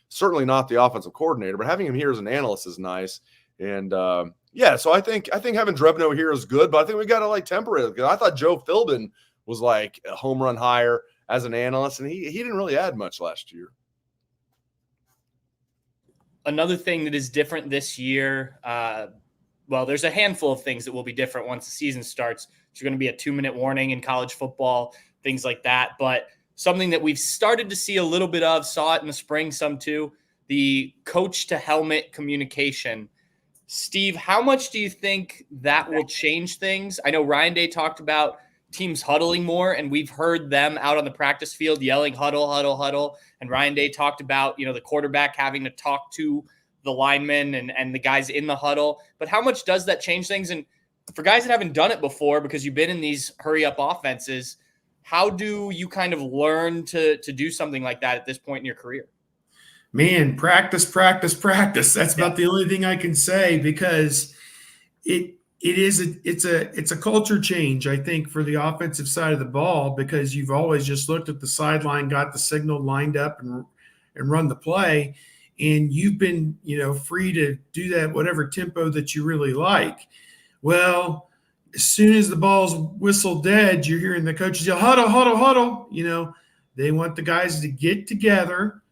certainly not the offensive coordinator, but having him here as an analyst is nice. And so I think having Drevno here is good, but I think we got to like temper it, because I thought Joe Philbin was like a home run hire as an analyst, and he didn't really add much last year. Another thing that is different this year, there's a handful of things that will be different once the season starts. There's going to be a 2-minute warning in college football, things like that. But something that we've started to see a little bit of, saw it in the spring, some too, the coach to helmet communication. Steve, how much do you think that will change things? I know Ryan Day talked about teams huddling more, and we've heard them out on the practice field yelling huddle, huddle, huddle. And Ryan Day talked about, the quarterback having to talk to the linemen and the guys in the huddle. But how much does that change things? And for guys that haven't done it before, because you've been in these hurry up offenses, how do you kind of learn to do something like that at this point in your career? Man, practice. That's about the only thing I can say, because it's a culture change, I think, for the offensive side of the ball, because you've always just looked at the sideline, got the signal lined up and run the play. And you've been, free to do that, whatever tempo that you really like. Well, as soon as the ball's whistled dead, you're hearing the coaches yell, huddle, huddle, huddle. They want the guys to get together,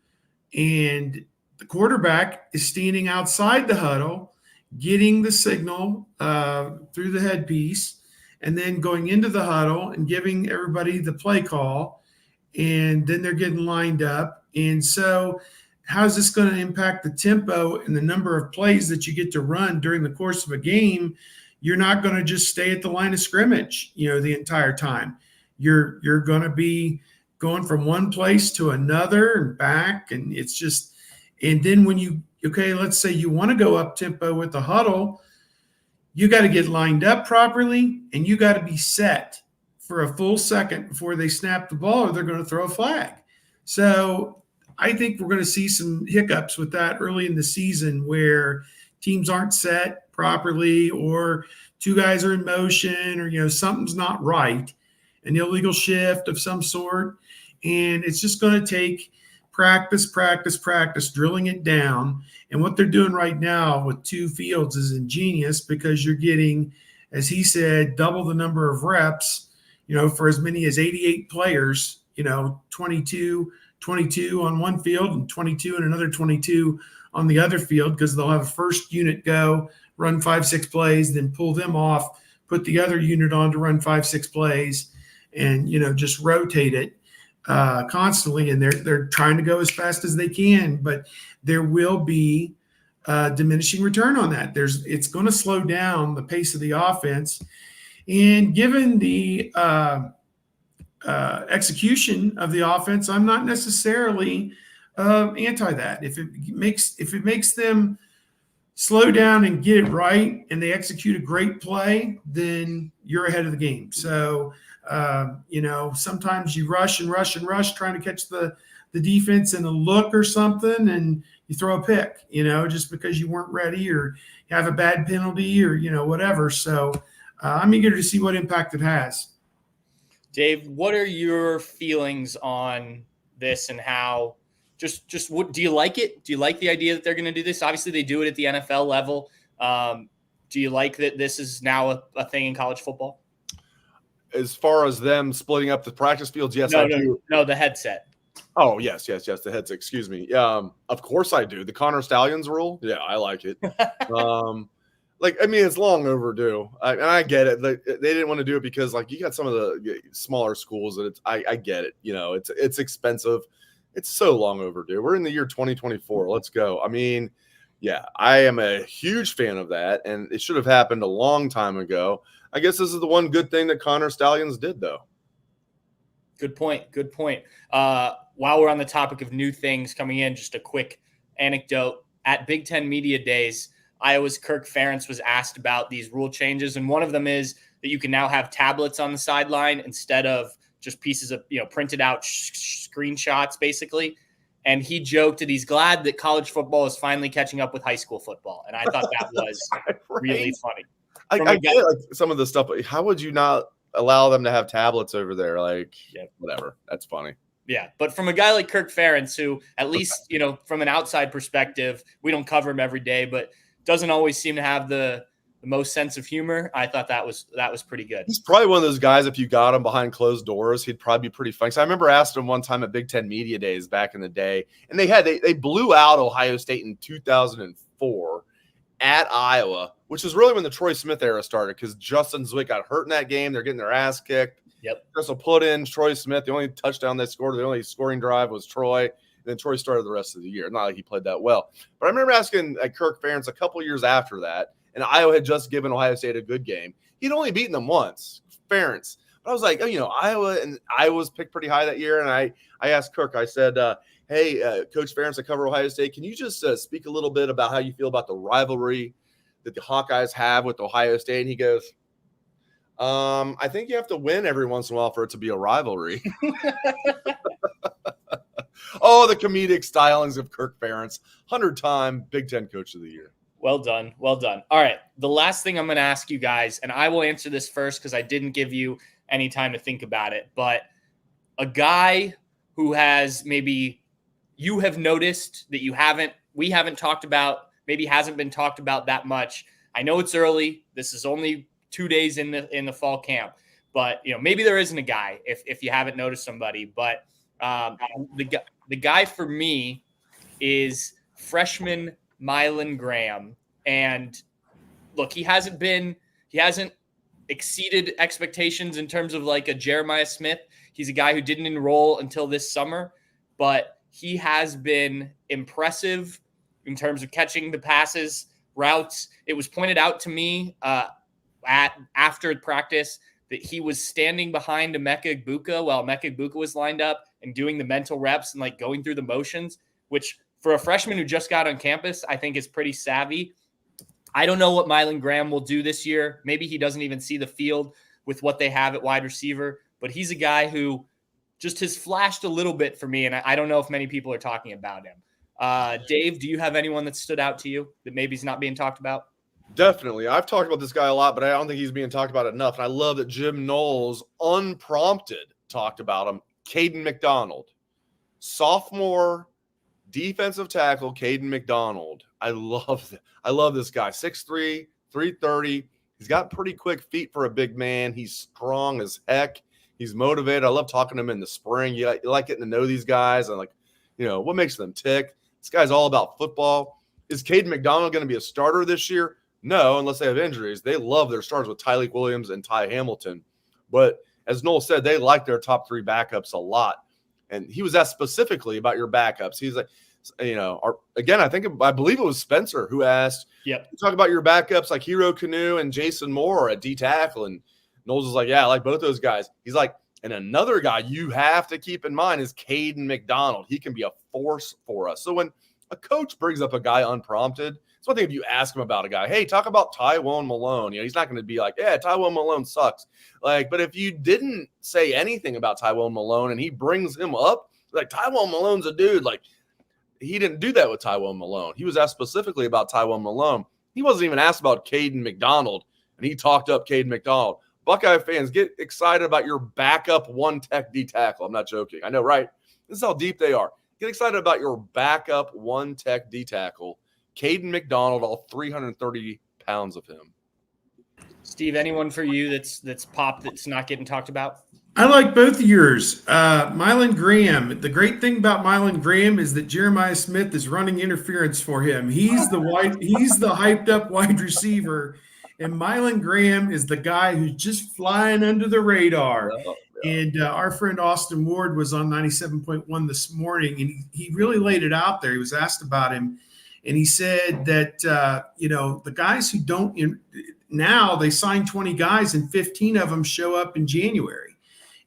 and the quarterback is standing outside the huddle, getting the signal through the headpiece, and then going into the huddle and giving everybody the play call. And then they're getting lined up. And so how's this going to impact the tempo and the number of plays that you get to run during the course of a game? You're not going to just stay at the line of scrimmage, the entire time. You're going to be going from one place to another and back. And it's just, and then when let's say you want to go up tempo with the huddle, you got to get lined up properly, and you got to be set for a full second before they snap the ball, or they're going to throw a flag. So I think we're going to see some hiccups with that early in the season, where teams aren't set properly, or two guys are in motion, or, something's not right, an illegal shift of some sort. And it's just going to take practice, drilling it down. And what they're doing right now with two fields is ingenious, because you're getting, as he said, double the number of reps, for as many as 88 players, 22 on one field and 22 and another 22 on the other field, because they'll have a first unit go, run 5-6 plays, then pull them off, put the other unit on to run 5-6 plays, and, just rotate it constantly. And they're trying to go as fast as they can, but there will be diminishing return on that. It's going to slow down the pace of the offense. And given the execution of the offense, I'm not necessarily anti that. If it makes them slow down and get it right, and they execute a great play, then you're ahead of the game. So, sometimes you rush trying to catch the defense in a look or something, and you throw a pick, just because you weren't ready, or you have a bad penalty, or, whatever. So I'm eager to see what impact it has. Dave, what are your feelings on this, and how just what do you like it? Do you like the idea that they're going to do this? Obviously they do it at the NFL level. Do you like that this is now a thing in college football? As far as them splitting up the practice fields, yes, I do. No, the headset. Oh, yes, the headset. Excuse me. Of course I do. The Connor Stallions rule. Yeah, I like it. It's long overdue. And I get it. They didn't want to do it because, you got some of the smaller schools that I get it. It's expensive. It's so long overdue. We're in the year 2024. Let's go. Yeah, I am a huge fan of that, and it should have happened a long time ago. I guess this is the one good thing that Connor Stallions did, though. Good point. While we're on the topic of new things coming in, just a quick anecdote. At Big Ten Media Days, Iowa's Kirk Ferentz was asked about these rule changes, and one of them is that you can now have tablets on the sideline instead of just pieces of printed out screenshots, basically. And he joked that he's glad that college football is finally catching up with high school football, and I thought that was really funny. I get some of the stuff, but how would you not allow them to have tablets over there? Whatever. That's funny. Yeah, but from a guy like Kirk Ferentz, who at least, from an outside perspective, we don't cover him every day, but doesn't always seem to have the most sense of humor. I thought that was pretty good. He's probably one of those guys, if you got him behind closed doors, he'd probably be pretty funny. So I remember asking him one time at Big Ten Media Days back in the day, and they blew out Ohio State in 2004 at Iowa, which is really when the Troy Smith era started, because Justin Zwick got hurt in that game. They're getting their ass kicked. Yep. Crystal put in Troy Smith. The only touchdown they scored, the only scoring drive was Troy. And then Troy started the rest of the year. Not like he played that well. But I remember asking Kirk Ferentz a couple years after that, and Iowa had just given Ohio State a good game. He'd only beaten them once, Ferentz. But I was like, Iowa was picked pretty high that year. And I asked Kirk, I said, hey, Coach Ferentz, I cover Ohio State. Can you just speak a little bit about how you feel about the rivalry that the Hawkeyes have with Ohio State? And he goes, I think you have to win every once in a while for it to be a rivalry. Oh, the comedic stylings of Kirk Ferentz, 100-time Big Ten Coach of the Year. Well done. Well done. All right. The last thing I'm going to ask you guys, and I will answer this first because I didn't give you any time to think about it, but a guy who has maybe you have noticed that we haven't talked about, maybe hasn't been talked about that much. I know it's early. This is only 2 days in the fall camp, but maybe there isn't a guy if you haven't noticed somebody, but the guy for me is freshman Mylan Graham. And look, he hasn't exceeded expectations in terms of like a Jeremiah Smith. He's a guy who didn't enroll until this summer, but he has been impressive in terms of catching the passes, routes. It was pointed out to me after practice that he was standing behind Emeka Egbuka while Emeka Egbuka was lined up and doing the mental reps and like going through the motions, which for a freshman who just got on campus, I think is pretty savvy. I don't know what Mylan Graham will do this year. Maybe he doesn't even see the field with what they have at wide receiver, but he's a guy who just has flashed a little bit for me, and I don't know if many people are talking about him. Dave, do you have anyone that stood out to you that maybe is not being talked about? Definitely. I've talked about this guy a lot, but I don't think he's being talked about enough. And I love that Jim Knowles, unprompted, talked about him. Caden McDonald, sophomore defensive tackle, Caden McDonald. I love this guy. 6'3", 330. He's got pretty quick feet for a big man. He's strong as heck. He's motivated. I love talking to him in the spring. You like getting to know these guys and what makes them tick. This guy's all about football. Is Caden McDonald going to be a starter this year? No, unless they have injuries. They love their starters with Tyleik Williams and Ty Hamilton. But as Noel said, they like their top three backups a lot. And he was asked specifically about your backups. He's like, I believe it was Spencer who asked, talk about your backups like Hero Canoe and Jason Moore at D tackle. And Knowles was like, yeah, I like both those guys. He's like, and another guy you have to keep in mind is Caden McDonald. He can be a force for us. So when a coach brings up a guy unprompted, it's one thing if you ask him about a guy, hey, talk about Tywone Malone. He's not going to be like, yeah, Tywone Malone sucks. But if you didn't say anything about Tywone Malone and he brings him up, like Tywone Malone's a dude. Like he didn't do that with Tywone Malone. He was asked specifically about Tywone Malone. He wasn't even asked about Caden McDonald, and he talked up Caden McDonald. Buckeye fans, get excited about your backup one-tech D tackle. I'm not joking. I know, right? This is how deep they are. Get excited about your backup one-tech D tackle, Caden McDonald, all 330 pounds of him. Steve, anyone for you that's popped that's not getting talked about? I like both of yours. Mylan Graham. The great thing about Mylan Graham is that Jeremiah Smith is running interference for him. He's the hyped up wide receiver, and Mylan Graham is the guy who's just flying under the radar. And our friend Austin Ward was on 97.1 this morning, and he really laid it out there. He was asked about him, and he said that the guys who don't now they sign 20 guys, and 15 of them show up in January.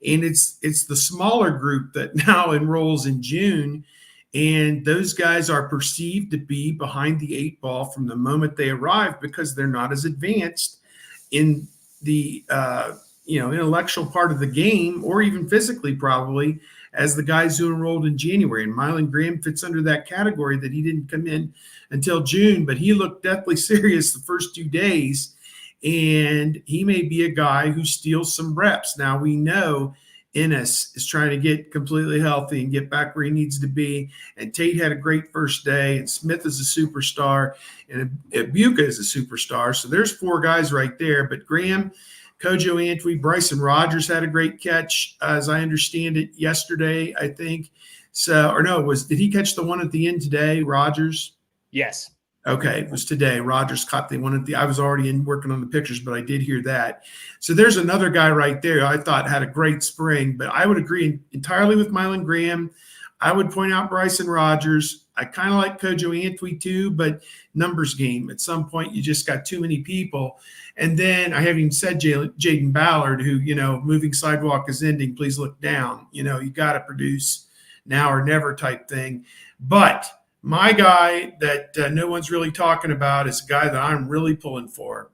And it's the smaller group that now enrolls in June, and those guys are perceived to be behind the eight ball from the moment they arrive because they're not as advanced in the intellectual part of the game, or even physically probably, as the guys who enrolled in January. And Mylan Graham fits under that category, that he didn't come in until June, but he looked deathly serious the first 2 days. And he may be a guy who steals some reps. Now we know Ennis is trying to get completely healthy and get back where he needs to be. And Tate had a great first day, and Smith is a superstar, and Egbuka is a superstar. So there's 4 guys right there. But Graham, Kojo Antwi, Bryson Rogers had a great catch, as I understand it, yesterday, I think. Did he catch the one at the end today, Rogers? Yes. Okay, it was today. Rogers caught the one I was already working on the pictures, but I did hear that. So there's another guy right there I thought had a great spring, but I would agree entirely with Mylan Graham. I would point out Bryson Rogers. I kind of like Kojo Antwi too, but numbers game. At some point, you just got too many people. And then I haven't even said Jaden Ballard, who, moving sidewalk is ending. Please look down. You got to produce now or never type thing. But my guy that no one's really talking about is a guy that I'm really pulling for.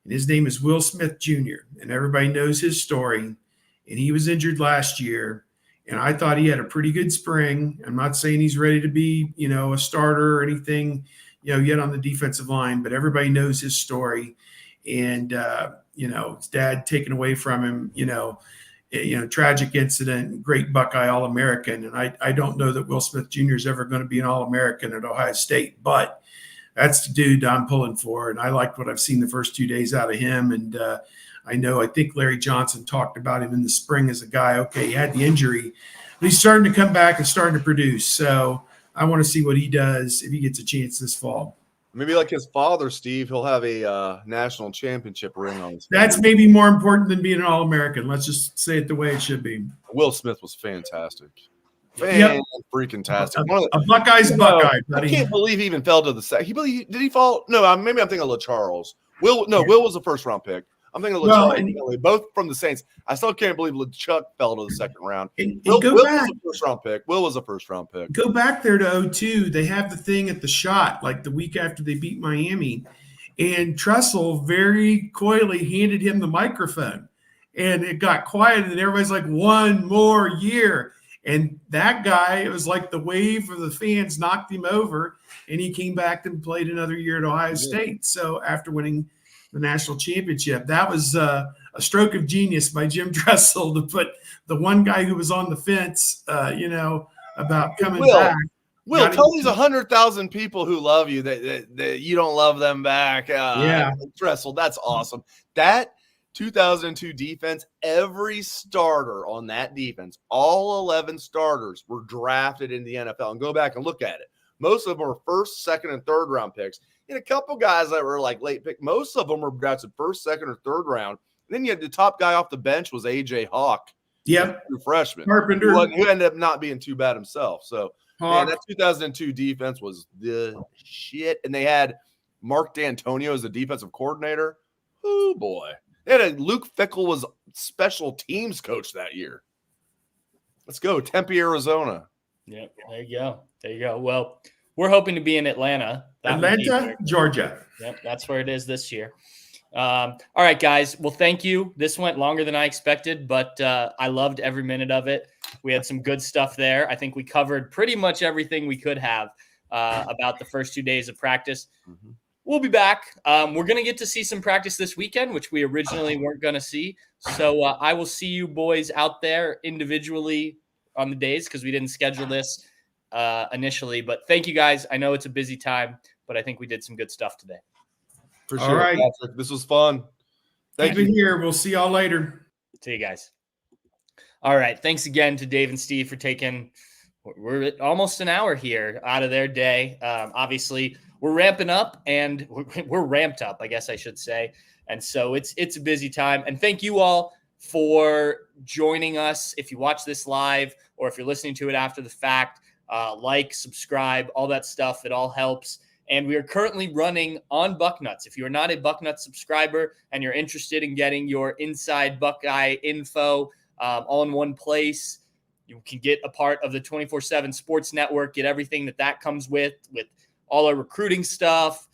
And his name is Will Smith Jr. And everybody knows his story. And he was injured last year. And I thought he had a pretty good spring. I'm not saying he's ready to be, a starter or anything, yet on the defensive line, but everybody knows his story. And, his dad taken away from him, tragic incident, great Buckeye All-American. And I don't know that Will Smith Jr. is ever going to be an All-American at Ohio State, but that's the dude I'm pulling for. And I liked what I've seen the first 2 days out of him. And I think Larry Johnson talked about him in the spring as a guy, okay, he had the injury, but he's starting to come back and starting to produce. So I want to see what he does if he gets a chance this fall. Maybe like his father, Steve, he'll have a national championship ring on his That's maybe more important than being an All-American. Let's just say it the way it should be. Will Smith was fantastic. Freaking tastic. A Buckeye's Buckeye. I can't believe he even fell to the second. Did he fall? No, maybe I'm thinking of LaCharles. Will was a first-round pick. I'm thinking of LaCharles. Both from the Saints. I still can't believe LeChuck fell to the second round. Will was a first-round pick. Will was a first-round pick. Go back there to 2002. They have the thing at the shot, like the week after they beat Miami. And Tressel very coyly handed him the microphone. And it got quiet, and everybody's like, one more year. And that guy, it was like the wave of the fans knocked him over, and he came back and played another year at Ohio State. So after winning the national championship, that was a stroke of genius by Jim Tressel to put the one guy who was on the fence, about coming back. Will, tell these 100,000 people who love you that you don't love them back. Tressel, that's awesome. That 2002 defense, every starter on that defense, all 11 starters were drafted in the NFL. And go back and look at it. Most of them were first, second, and third round picks. And a couple guys that were like late pick. Most of them were drafted first, second, or third round. And then you had the top guy off the bench was A.J. Hawk. Yep. Freshman. Carpenter. Who ended up not being too bad himself. So, man, that 2002 defense was the shit. And they had Mark D'Antonio as the defensive coordinator. Oh, boy. Luke Fickell was special teams coach that year. Let's go. Tempe, Arizona. Yep. There you go. Well, we're hoping to be in Atlanta. Georgia. Yep. That's where it is this year. All right, guys. Well, thank you. This went longer than I expected, but I loved every minute of it. We had some good stuff there. I think we covered pretty much everything we could have about the first 2 days of practice. Mm-hmm. We'll be back. We're going to get to see some practice this weekend, which we originally weren't going to see. So I will see you boys out there individually on the days because we didn't schedule this initially. But thank you, guys. I know it's a busy time, but I think we did some good stuff today. For sure. All right. Patrick, this was fun. Thank you. Here. We'll see y'all later. See you guys. All right. Thanks again to Dave and Steve for taking – we're at almost an hour here out of their day. Obviously – we're ramping up and we're ramped up, I guess I should say. And so it's a busy time. And thank you all for joining us. If you watch this live or if you're listening to it after the fact, like, subscribe, all that stuff. It all helps. And we are currently running on Bucknuts. If you're not a Bucknuts subscriber and you're interested in getting your inside Buckeye info all in one place, you can get a part of the 24/7 Sports Network, get everything that comes with all our recruiting stuff.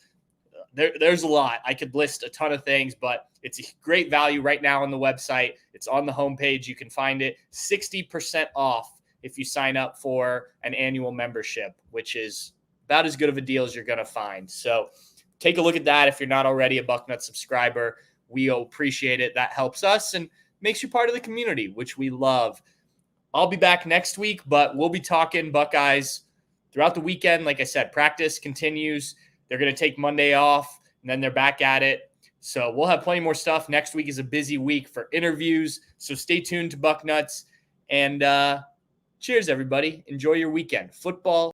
There's a lot. I could list a ton of things, but it's a great value right now on the website. It's on the homepage. You can find it 60% off if you sign up for an annual membership, which is about as good of a deal as you're going to find. So take a look at that if you're not already a Bucknuts subscriber. We appreciate it. That helps us and makes you part of the community, which we love. I'll be back next week, but we'll be talking Buckeyes throughout the weekend. Like I said, practice continues. They're going to take Monday off, and then they're back at it. So we'll have plenty more stuff. Next week is a busy week for interviews. So stay tuned to Bucknuts. And cheers, everybody. Enjoy your weekend. Football